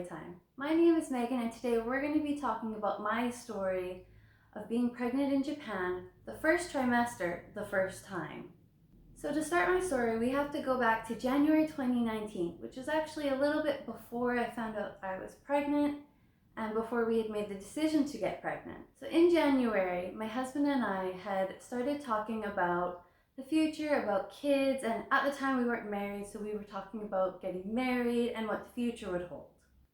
Story Time. My name is Megan, and today we're going to be talking about my story of being pregnant in Japan, the first trimester, the first time. So to start my story, we have to go back to January 2019, which is actually a little bit before I found out I was pregnant and before we had made the decision to get pregnant. So in January, my husband and I had started talking about the future, about kids, and at the time we weren't married, so we were talking about getting married and what the future would hold.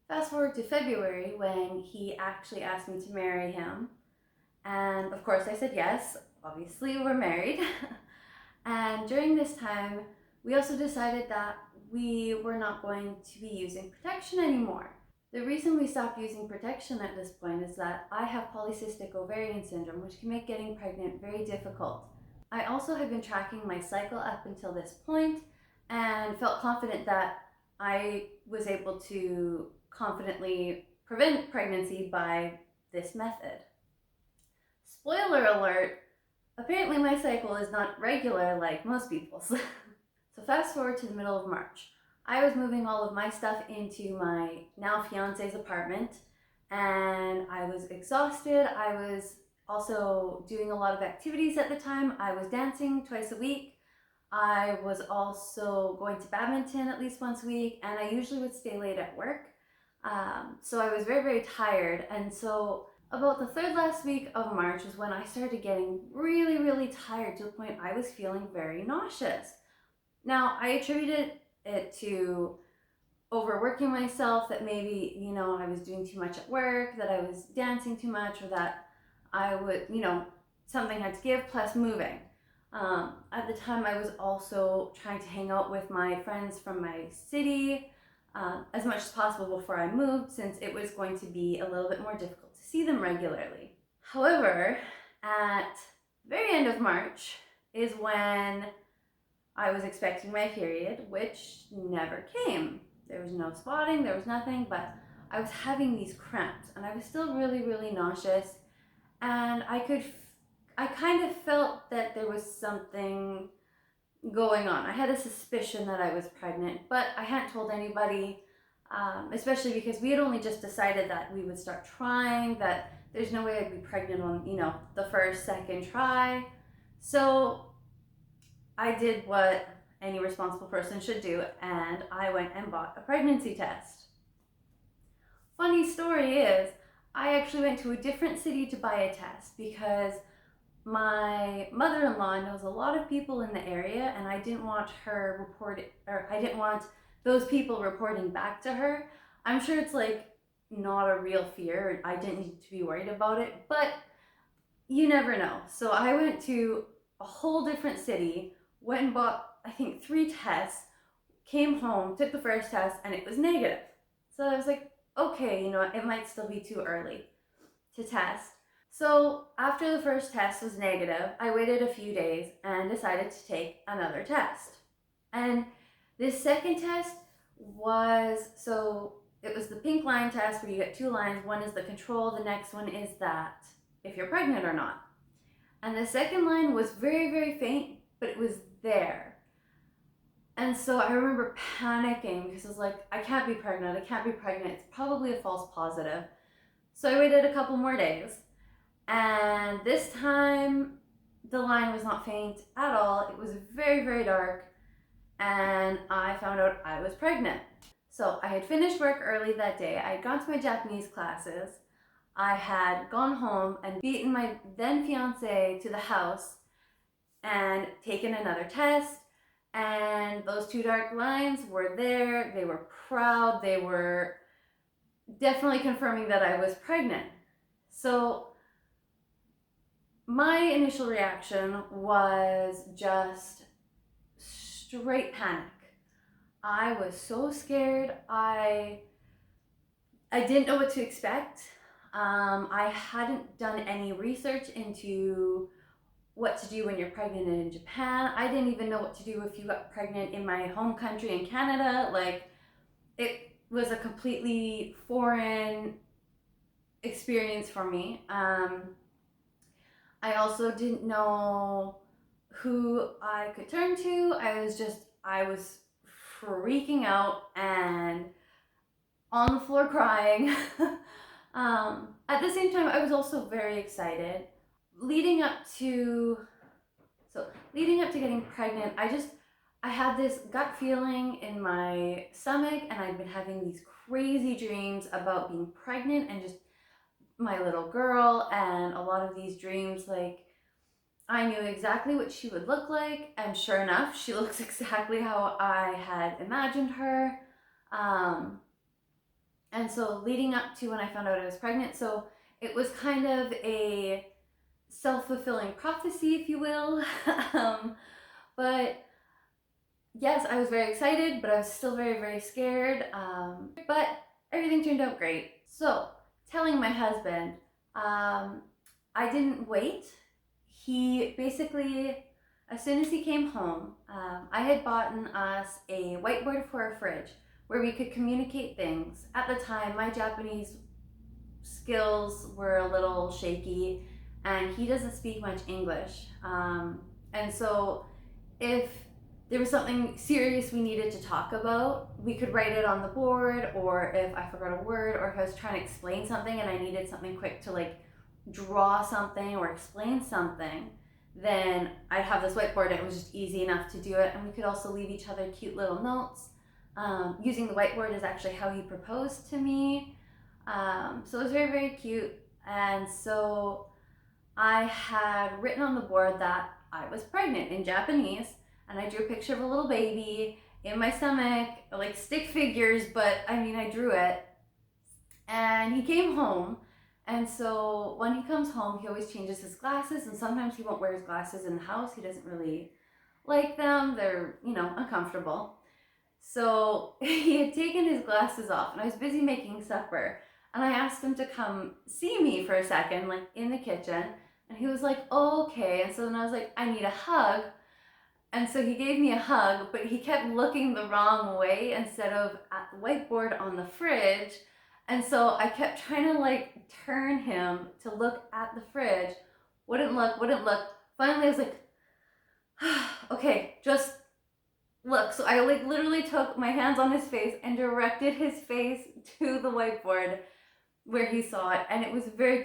Fast forward to February when he actually asked me to marry him, and of course I said yes. Obviously we're married. And during this time we also decided that we were not going to be using protection anymore. The reason we stopped using protection at this point is that I have polycystic ovarian syndrome, which can make getting pregnant very difficult. I also had been tracking my cycle up until this point and felt confident that I was able to confidently prevent pregnancy by this method. Spoiler alert, apparently my cycle is not regular like most people's. So fast forward to the middle of March. I was moving all of my stuff into my now fiance's apartment and I was exhausted. I was also doing a lot of activities at the time. I was dancing twice a week. I was also going to badminton at least once a week, and I usually would stay late at work. So I was very, very tired. And so about the third last week of March was when I started getting really, really tired to the point I was feeling very nauseous. Now, I attributed it to overworking myself, that maybe, I was doing too much at work, that I was dancing too much, or that I would, something had to give, plus moving. At the time, I was also trying to hang out with my friends from my city as much as possible before I moved, since it was going to be a little bit more difficult to see them regularly. However, at the very end of March is when I was expecting my period, which never came. There was no spotting, there was nothing, but I was having these cramps and I was still really, really nauseous. And I kind of felt that there was something going on. I had a suspicion that I was pregnant, but I hadn't told anybody, especially because we had only just decided that we would start trying, that there's no way I'd be pregnant on, the first, second try. So I did what any responsible person should do, and I went and bought a pregnancy test. Funny story is, I actually went to a different city to buy a test because my mother-in-law knows a lot of people in the area, and I didn't want I didn't want those people reporting back to her. I'm sure it's not a real fear. I didn't need to be worried about it, but you never know. So I went to a whole different city, went and bought, I think, 3 tests, came home, took the first test, and it was negative. So I was like, okay, it might still be too early to test. So after the first test was negative, I waited a few days and decided to take another test. And this second test it was the pink line test where you get 2 lines. One is the control, the next one is that if you're pregnant or not. And the second line was very, very faint, but it was there. And so I remember panicking because I was like, I can't be pregnant, it's probably a false positive. So I waited a couple more days, and this time the line was not faint at all. It was very, very dark, and I found out I was pregnant. So I had finished work early that day. I had gone to my Japanese classes. I had gone home and beaten my then fiance to the house and taken another test. And those 2 dark lines were there. They were proud. They were definitely confirming that I was pregnant. So my initial reaction was just straight panic. I was so scared. I didn't know what to expect. I hadn't done any research into what to do when you're pregnant in Japan. I didn't even know what to do if you got pregnant in my home country in Canada. It was a completely foreign experience for me. I also didn't know who I could turn to. I was freaking out, and on the floor crying. At the same time, I was also very excited. Leading up to leading up to getting pregnant, I had this gut feeling in my stomach, and I'd been having these crazy dreams about being pregnant and just my little girl. And a lot of these dreams, like, I knew exactly what she would look like, and sure enough, she looks exactly how I had imagined her. Um, and so, leading up to when I found out I was pregnant, so it was kind of a self-fulfilling prophecy, if you will. But yes, I was very excited, but I was still very, very scared. But everything turned out great. So, telling my husband, I didn't wait. He basically, as soon as he came home, I had bought us a whiteboard for our fridge where we could communicate things. At the time, my Japanese skills were a little shaky, and he doesn't speak much English. And so, if there was something serious we needed to talk about, we could write it on the board, or if I forgot a word, or if I was trying to explain something and I needed something quick to like draw something or explain something, then I'd have this whiteboard and it was just easy enough to do it. And we could also leave each other cute little notes. Using the whiteboard is actually how he proposed to me. So it was very, very cute. And so I had written on the board that I was pregnant in Japanese, and I drew a picture of a little baby in my stomach, like stick figures, but I mean, I drew it. And he came home, and so when he comes home, he always changes his glasses, and sometimes he won't wear his glasses in the house. He doesn't really like them, they're, uncomfortable. So he had taken his glasses off, and I was busy making supper. And I asked him to come see me for a second, like in the kitchen. And he was like, oh, okay. And so then I was like, I need a hug. And so he gave me a hug, but he kept looking the wrong way instead of at the whiteboard on the fridge. And so I kept trying to like turn him to look at the fridge. Wouldn't look, wouldn't look. Finally, I was like, okay, just look. So I like literally took my hands on his face and directed his face to the whiteboard where he saw it. And it was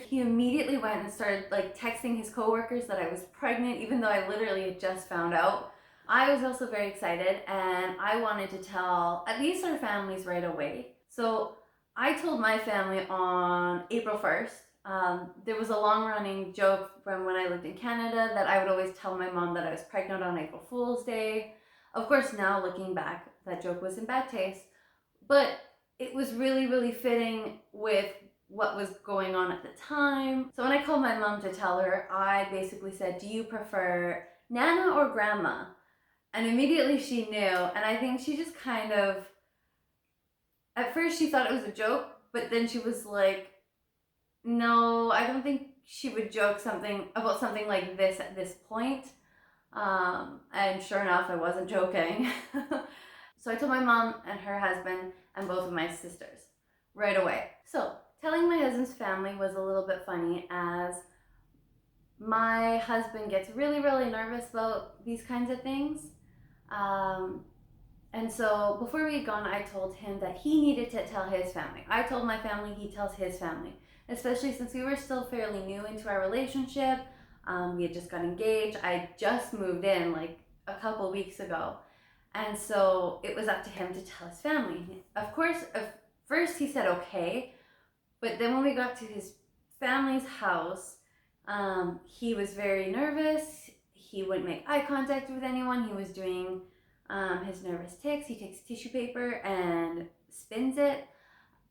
he immediately went and started like texting his coworkers that I was pregnant, even though I literally had just found out. I was also very excited, and I wanted to tell at least our families right away. So I told my family on April 1st. There was a long running joke from when I lived in Canada that I would always tell my mom that I was pregnant on April Fool's Day. Of course, now looking back, that joke was in bad taste, but it was really, really fitting with what was going on at the time. So when I called my mom to tell her, I basically said, do you prefer Nana or Grandma? And immediately she knew, and I think she just kind of, at first she thought it was a joke, but then she was like, no, I don't think she would joke something about something like this at this point. And sure enough, I wasn't joking. So I told my mom and her husband and both of my sisters right away. So telling my husband's family was a little bit funny, as my husband gets really, really nervous about these kinds of things. And so before we had gone, I told him that he needed to tell his family. I told my family, he tells his family, especially since we were still fairly new into our relationship. We had just got engaged. I just moved in like a couple weeks ago. And so it was up to him to tell his family. Of course, at first he said okay, but then when we got to his family's house, he was very nervous. He wouldn't make eye contact with anyone. He was doing his nervous tics. He takes tissue paper and spins it.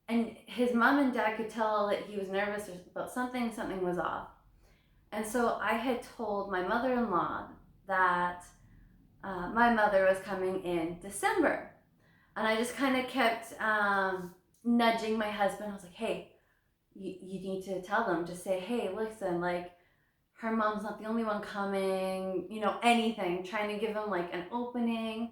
And his mom and dad could tell that he was nervous about something was off. And so I had told my mother-in-law that my mother was coming in December. And I just kind of kept nudging my husband. I was like, hey, you need to tell them. Just say, hey, listen, like, her mom's not the only one coming, anything, trying to give him like an opening.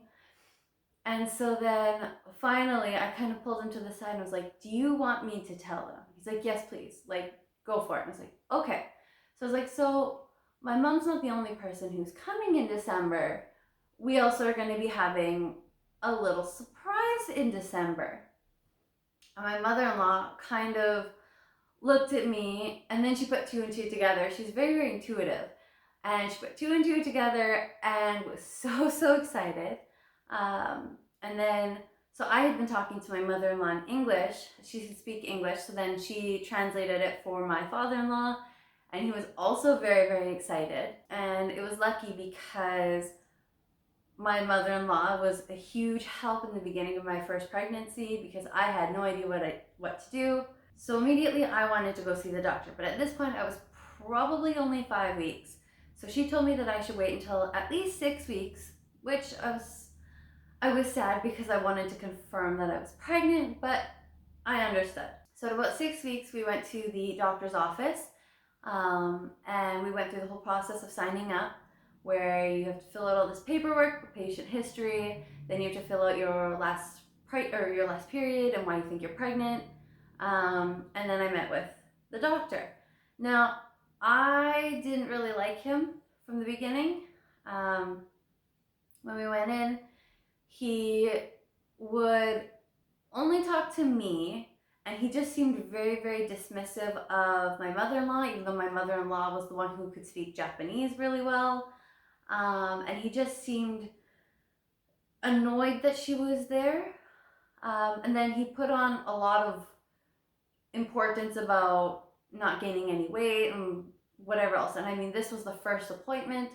And so then finally I kind of pulled him to the side and was like, do you want me to tell them? He's like, yes, please, like, go for it. And I was like, okay. So I was like, so my mom's not the only person who's coming in December. We also are going to be having a little surprise in December. And my mother-in-law kind of looked at me, and then she put two and two together. She's very, very intuitive. And she put two and two together and was so, so excited. And then, so I had been talking to my mother-in-law in English. She could speak English, so then she translated it for my father-in-law, and he was also very, very excited. And it was lucky because my mother-in-law was a huge help in the beginning of my first pregnancy because I had no idea what to do. So immediately I wanted to go see the doctor, but at this point I was probably only 5 weeks. So she told me that I should wait until at least 6 weeks, which I was sad because I wanted to confirm that I was pregnant, but I understood. So at about 6 weeks, we went to the doctor's office, and we went through the whole process of signing up, where you have to fill out all this paperwork, patient history, then you have to fill out your last period and why you think you're pregnant, and then I met with the doctor. Now, I didn't really like him from the beginning. When we went in, he would only talk to me, and he just seemed very, very dismissive of my mother-in-law, even though my mother-in-law was the one who could speak Japanese really well. And he just seemed annoyed that she was there. And then he put on a lot of importance about not gaining any weight and whatever else. And I mean, this was the first appointment,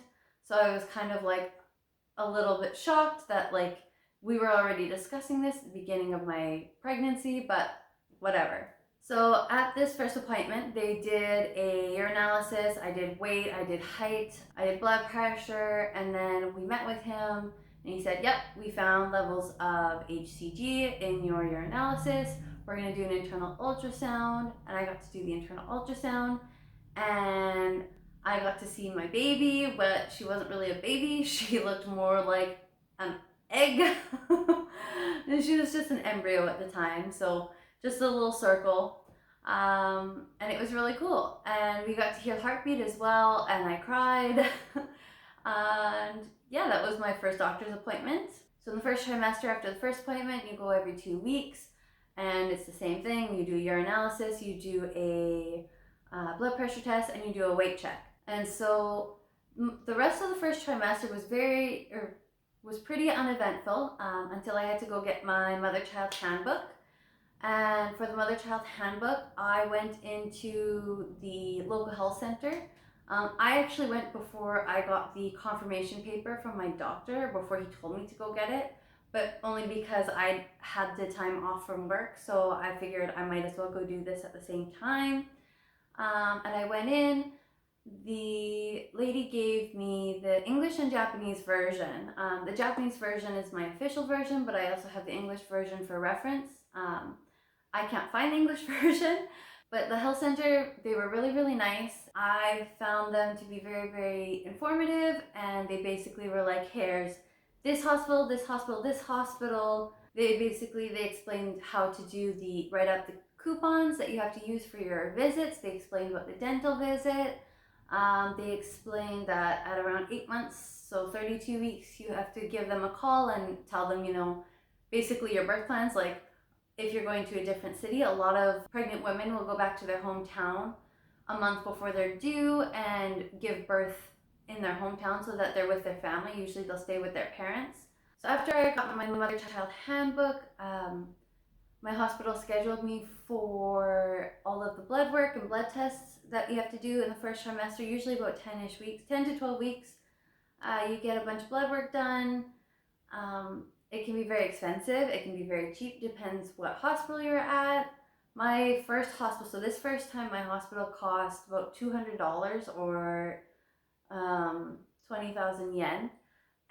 so I was kind of like a little bit shocked that like we were already discussing this at the beginning of my pregnancy, but whatever. So at this first appointment, they did a urinalysis, I did weight, I did height, I did blood pressure, and then we met with him and he said, yep, we found levels of HCG in your urinalysis. We're gonna do an internal ultrasound, and I got to do the internal ultrasound, and I got to see my baby, but she wasn't really a baby. She looked more like an egg. And she was just an embryo at the time, so just a little circle. And it was really cool. And we got to hear heartbeat as well, and I cried. And yeah, that was my first doctor's appointment. So in the first trimester, after the first appointment, you go every 2 weeks, and it's the same thing. You do urinalysis, you do a blood pressure test, and you do a weight check. And so the rest of the first trimester was pretty uneventful until I had to go get my mother-child handbook. And for the mother-child handbook, I went into the local health center. I actually went before I got the confirmation paper from my doctor, before he told me to go get it, but only because I had the time off from work, so I figured I might as well go do this at the same time. And I went in. The lady gave me the English and Japanese version. The Japanese version is my official version, but I also have the English version for reference. I can't find the English version, but the health center, they were really, really nice. I found them to be very, very informative, and they basically were like, here's this hospital, this hospital, this hospital. They explained how to write out the coupons that you have to use for your visits. They explained about the dental visit. They explained that at around 8 months, so 32 weeks, you have to give them a call and tell them, basically your birth plans. Like, if you're going to a different city, a lot of pregnant women will go back to their hometown a month before they're due and give birth in their hometown so that they're with their family. Usually they'll stay with their parents. So after I got my mother-child handbook, my hospital scheduled me for all of the blood work and blood tests that you have to do in the first trimester, usually about 10-ish weeks, 10 to 12 weeks. You get a bunch of blood work done. It can be very expensive, it can be very cheap, depends what hospital you're at. My first hospital, so this first time my hospital cost about $200 or 20,000 yen.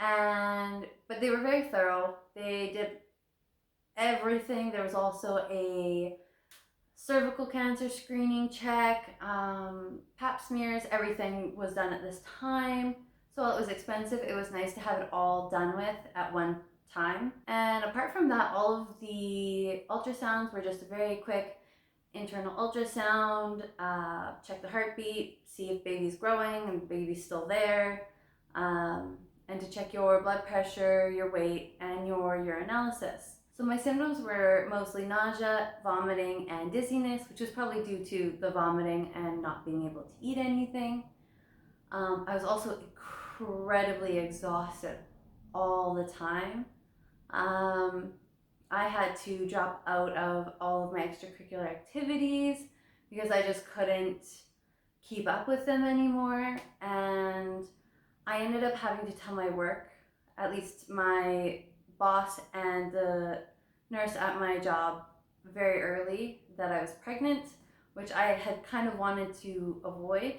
But they were very thorough. They did everything. There was also a cervical cancer screening check, pap smears, everything was done at this time. So while it was expensive, it was nice to have it all done with at one time. And apart from that, all of the ultrasounds were just a very quick internal ultrasound, check the heartbeat, see if baby's growing and baby's still there, and to check your blood pressure, your weight, and your urinalysis. So my symptoms were mostly nausea, vomiting, and dizziness, which was probably due to the vomiting and not being able to eat anything. I was also incredibly exhausted all the time. Um, I had to drop out of all of my extracurricular activities because I just couldn't keep up with them anymore. And I ended up having to tell my work, at least my boss and the nurse at my job, very early that I was pregnant, which I had kind of wanted to avoid.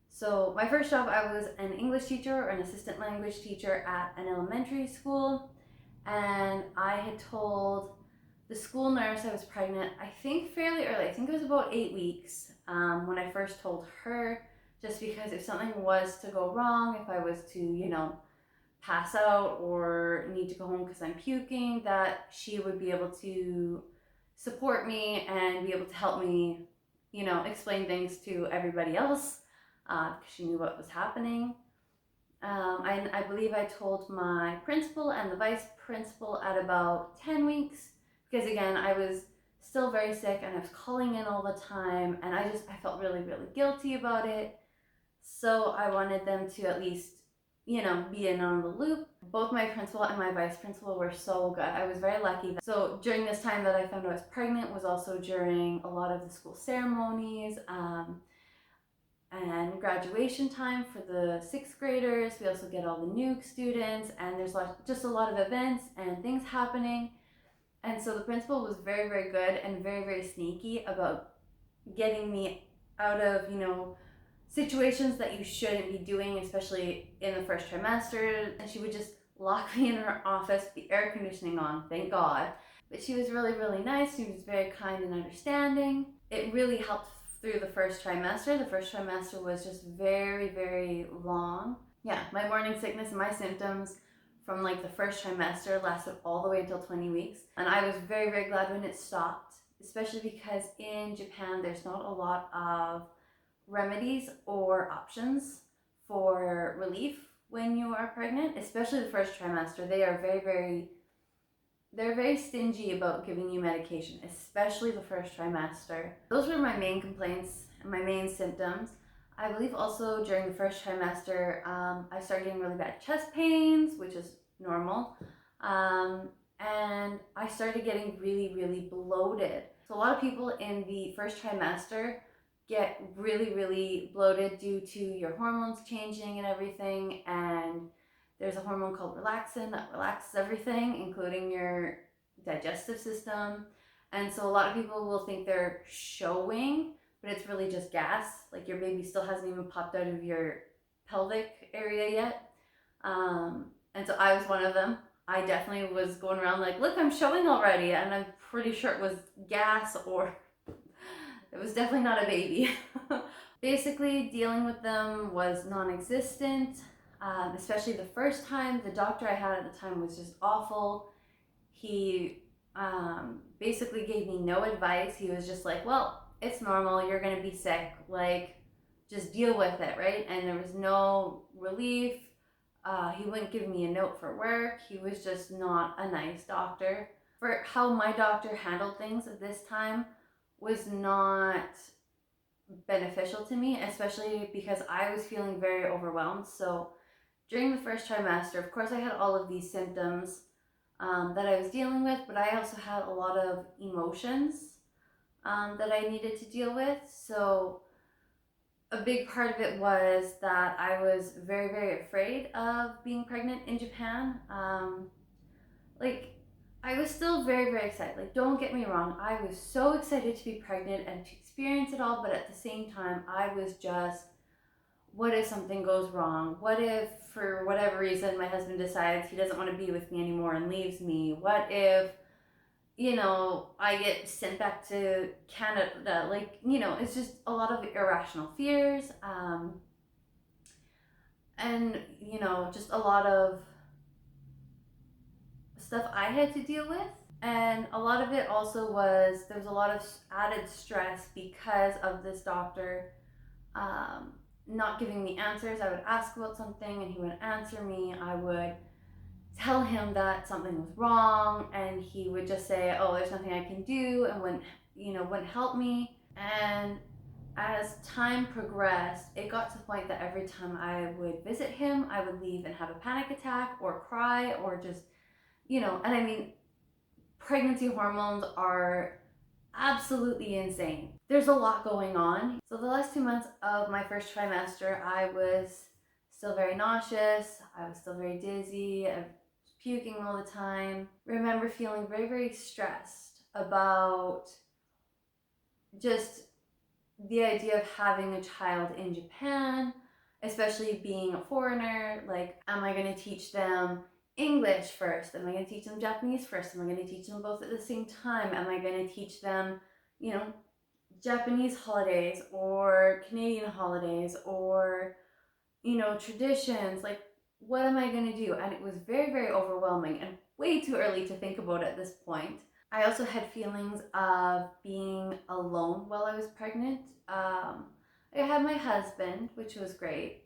So my first job, I was an English teacher or an assistant language teacher at an elementary school, and I had told the school nurse I was pregnant, I think fairly early. I think it was about 8 weeks when I first told her, just because if something was to go wrong, if I was to, pass out or need to go home because I'm puking, that she would be able to support me and be able to help me, explain things to everybody else because she knew what was happening. I believe I told my principal and the vice principal at about 10 weeks because, again, I was still very sick and I was calling in all the time, and I felt really, really guilty about it. So I wanted them to at least, be in on the loop. Both my principal and my vice principal were so good. I was very lucky. So during this time that I found I was pregnant was also during a lot of the school ceremonies, and graduation time for the sixth graders. We also get all the new students, and there's just a lot of events and things happening. And so the principal was very, very good and very, very sneaky about getting me out of, situations that you shouldn't be doing, especially in the first trimester. And she would just lock me in her office, the air conditioning on, thank God. But she was really, really nice. She was very kind and understanding. It really helped through the first trimester. The first trimester was just very, very long. Yeah, my morning sickness and my symptoms from like the first trimester lasted all the way until 20 weeks. And I was very, very glad when it stopped, especially because in Japan, there's not a lot of remedies or options for relief when you are pregnant, especially the first trimester. They're very stingy about giving you medication, especially the first trimester. Those were my main complaints and my main symptoms. I believe also during the first trimester, I started getting really bad chest pains, which is normal. And I started getting really, really bloated. So a lot of people in the first trimester get really, really bloated due to your hormones changing and everything. And there's a hormone called relaxin that relaxes everything, including your digestive system. And so a lot of people will think they're showing, but it's really just gas. Like your baby still hasn't even popped out of your pelvic area yet. And so I was one of them. I definitely was going around like, look, I'm showing already. And I'm pretty sure it was gas, or it was definitely not a baby. Basically, dealing with them was non-existent, especially the first time. The doctor I had at the time was just awful. He basically gave me no advice. He was just like, well, it's normal. You're going to be sick. Like, just deal with it, right? And there was no relief. He wouldn't give me a note for work. He was just not a nice doctor. For how my doctor handled things at this time was not beneficial to me, especially because I was feeling very overwhelmed. So during the first trimester, of course, I had all of these symptoms that I was dealing with, but I also had a lot of emotions that I needed to deal with. So a big part of it was that I was very, very afraid of being pregnant in Japan. I was still very, very excited. Like, don't get me wrong, I was so excited to be pregnant and to experience it all, but at the same time, I was just, what if something goes wrong? What if, for whatever reason, my husband decides he doesn't want to be with me anymore and leaves me? What if, I get sent back to Canada? It's just a lot of irrational fears. And, just a lot of stuff I had to deal with. And a lot of it also was, there was a lot of added stress because of this doctor not giving me answers. I would ask about something and he would answer me. I would tell him that something was wrong, and he would just say, oh, there's nothing I can do, and wouldn't help me. And as time progressed, it got to the point that every time I would visit him, I would leave and have a panic attack or cry or just, and I mean, pregnancy hormones are absolutely insane. There's a lot going on. So the last 2 months of my first trimester, I was still very nauseous. I was still very dizzy. I was puking all the time. I remember feeling very, very stressed about just the idea of having a child in Japan, especially being a foreigner. Like, am I going to teach them English first? Am I going to teach them Japanese first? Am I going to teach them both at the same time? Am I going to teach them, Japanese holidays or Canadian holidays or, traditions? Like, what am I going to do? And it was very, very overwhelming and way too early to think about at this point. I also had feelings of being alone while I was pregnant. I had my husband, which was great,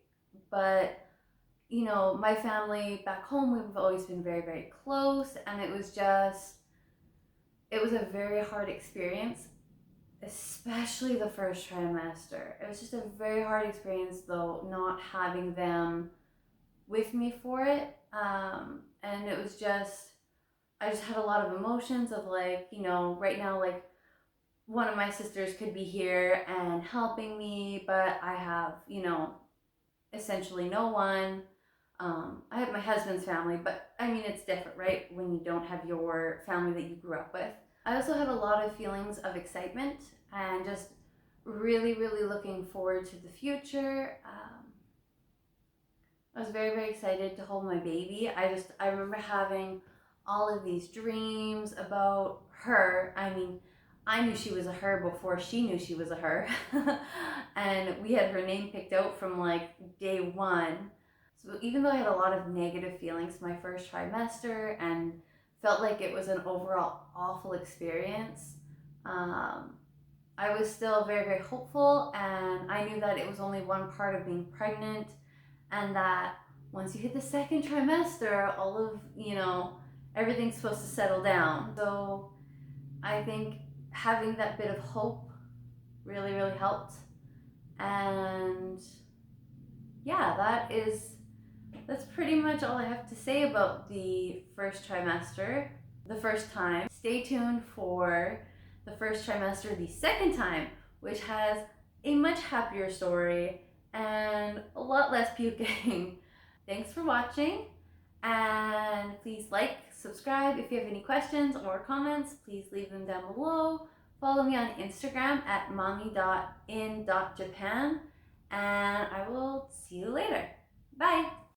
but my family back home, we've always been very, very close, and it was a very hard experience, especially the first trimester. It was just a very hard experience, though, not having them with me for it. And it was I just had a lot of emotions of right now, one of my sisters could be here and helping me, but I have, essentially no one. I have my husband's family, but I mean, it's different, right? When you don't have your family that you grew up with. I also had a lot of feelings of excitement and just really, really looking forward to the future. I was very, very excited to hold my baby. I remember having all of these dreams about her. I mean, I knew she was a her before she knew she was a her. And we had her name picked out from day one. So even though I had a lot of negative feelings my first trimester and felt like it was an overall awful experience, I was still very, very hopeful, and I knew that it was only one part of being pregnant, and that once you hit the second trimester, all of, everything's supposed to settle down. So I think having that bit of hope really, really helped. And yeah, that's pretty much all I have to say about the first trimester, the first time. Stay tuned for the first trimester, the second time, which has a much happier story and a lot less puking. Thanks for watching, and please like, subscribe. If you have any questions or comments, please leave them down below. Follow me on Instagram at mommy.in.japan, and I will see you later. Bye!